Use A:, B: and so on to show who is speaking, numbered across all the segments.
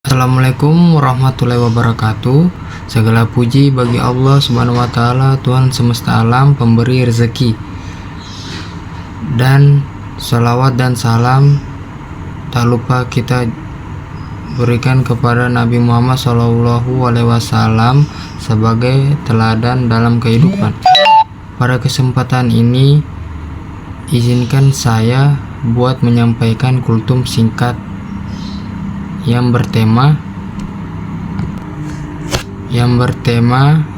A: Assalamualaikum warahmatullahi wabarakatuh. Segala puji bagi Allah Subhanahu wa Ta'ala, Tuhan semesta alam, pemberi rezeki. Dan salawat dan salam tak lupa kita berikan kepada Nabi Muhammad SAW sebagai teladan dalam kehidupan. Pada kesempatan ini, izinkan saya buat menyampaikan kultum singkat yang bertema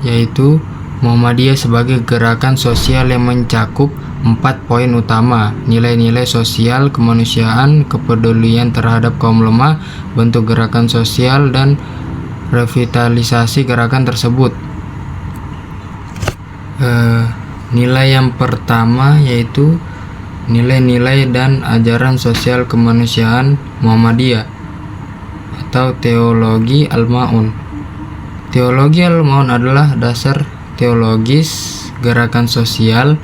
A: yaitu Muhammadiyah sebagai gerakan sosial yang mencakup 4 poin utama: nilai-nilai sosial, kemanusiaan, kepedulian terhadap kaum lemah, bentuk gerakan sosial, dan revitalisasi gerakan tersebut. Nilai yang pertama yaitu nilai-nilai dan ajaran sosial kemanusiaan Muhammadiyah atau teologi Al-Ma'un. Teologi Al-Ma'un adalah dasar teologis gerakan sosial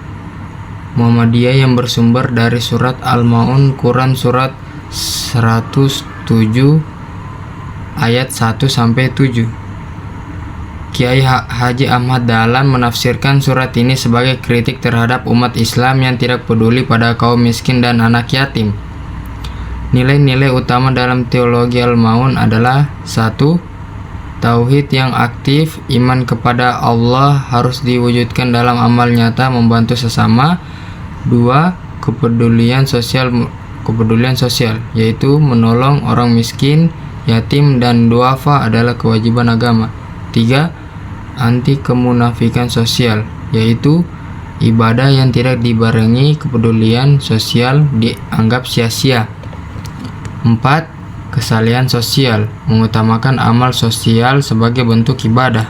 A: Muhammadiyah yang bersumber dari surat Al-Ma'un, Quran surat 107 ayat 1-7. Kiai Haji Ahmad Dahlan menafsirkan surat ini sebagai kritik terhadap umat Islam yang tidak peduli pada kaum miskin dan anak yatim. Nilai-nilai utama dalam teologi Al-Ma'un adalah: 1. Tauhid yang aktif, iman kepada Allah harus diwujudkan dalam amal nyata membantu sesama. 2. Kepedulian sosial, yaitu menolong orang miskin, yatim, dan duafa adalah kewajiban agama. 3. Anti kemunafikan sosial, yaitu ibadah yang tidak dibarengi kepedulian sosial dianggap sia-sia. 4. Kesalehan sosial, mengutamakan amal sosial sebagai bentuk ibadah.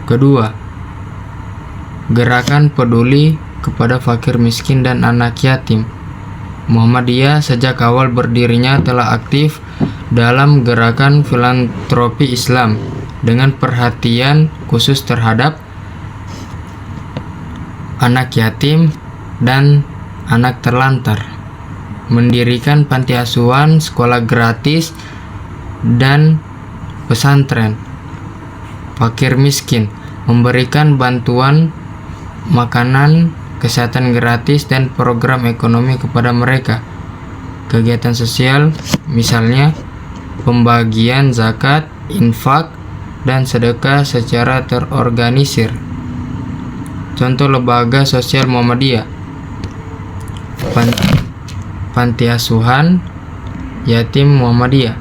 A: Kedua, gerakan peduli kepada fakir miskin dan anak yatim. Muhammadiyah sejak awal berdirinya telah aktif dalam gerakan filantropi Islam dengan perhatian khusus terhadap anak yatim dan anak terlantar, mendirikan panti asuhan, sekolah gratis, dan pesantren fakir miskin, memberikan bantuan makanan, kesehatan gratis, dan program ekonomi kepada mereka. Kegiatan sosial misalnya pembagian zakat, infak, dan sedekah secara terorganisir. Contoh lembaga sosial Muhammadiyah: Panti Asuhan Yatim Muhammadiyah,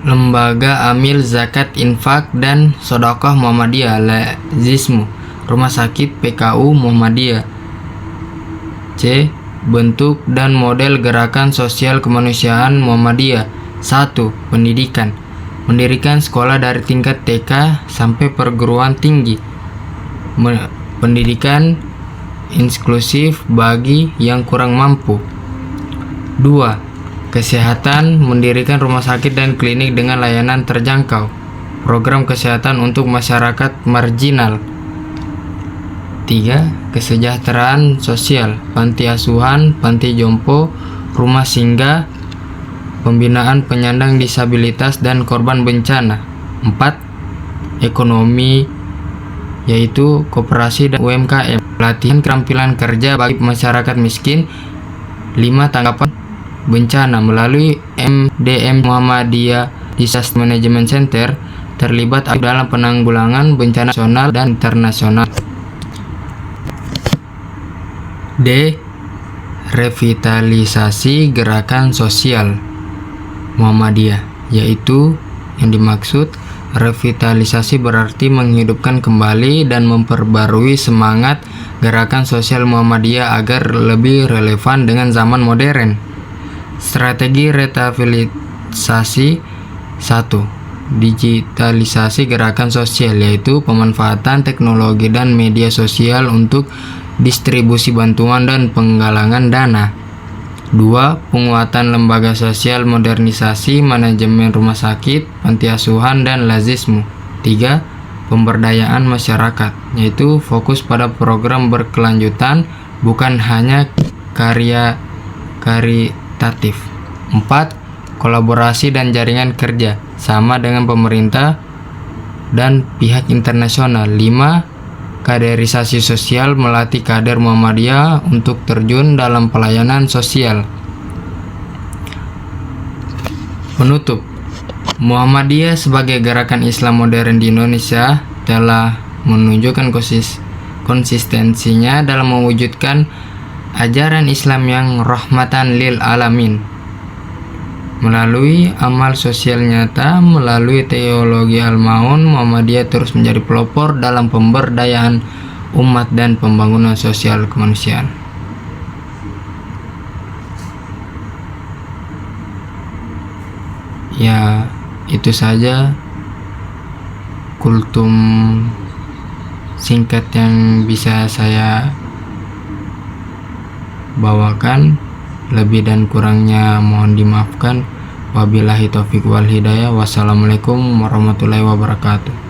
A: Lembaga Amil Zakat Infak dan Sedekah Muhammadiyah Lazismu, Rumah Sakit PKU Muhammadiyah. C. Bentuk dan model gerakan sosial kemanusiaan Muhammadiyah. 1. Pendidikan: mendirikan sekolah dari tingkat TK sampai perguruan tinggi. Pendidikan inklusif bagi yang kurang mampu. 2. Kesehatan: mendirikan rumah sakit dan klinik dengan layanan terjangkau, program kesehatan untuk masyarakat marginal. 3. Kesejahteraan sosial: panti asuhan, panti jompo, rumah singgah, pembinaan penyandang disabilitas dan korban bencana. 4. Ekonomi, yaitu koperasi dan UMKM, pelatihan keterampilan kerja bagi masyarakat miskin. 5. Tanggapan bencana melalui MDM Muhammadiyah Disaster Management Center, terlibat dalam penanggulangan bencana nasional dan internasional. D. Revitalisasi gerakan sosial Muhammadiyah, yaitu yang dimaksud revitalisasi berarti menghidupkan kembali dan memperbarui semangat gerakan sosial Muhammadiyah agar lebih relevan dengan zaman modern. Strategi revitalisasi: 1. Digitalisasi gerakan sosial, yaitu pemanfaatan teknologi dan media sosial untuk distribusi bantuan dan penggalangan dana. 2. Penguatan lembaga sosial, modernisasi manajemen rumah sakit, panti asuhan, dan lazismu. 3. Pemberdayaan masyarakat, yaitu fokus pada program berkelanjutan, bukan hanya karya karitatif. 4. kolaborasi dan jaringan kerja sama dengan pemerintah dan pihak internasional. 5. Kaderisasi sosial, melatih kader Muhammadiyah untuk terjun dalam pelayanan sosial. Penutup, Muhammadiyah sebagai gerakan Islam modern di Indonesia telah menunjukkan konsistensinya dalam mewujudkan ajaran Islam yang rahmatan lil alamin. Melalui amal sosial nyata, melalui teologi al-Ma'un, Muhammadiyah terus menjadi pelopor dalam pemberdayaan umat dan pembangunan sosial kemanusiaan. Ya, itu saja kultum singkat yang bisa saya bawakan. Lebih dan kurangnya mohon dimaafkan. Wabillahi taufiq wal hidayah. Wassalamualaikum warahmatullahi wabarakatuh.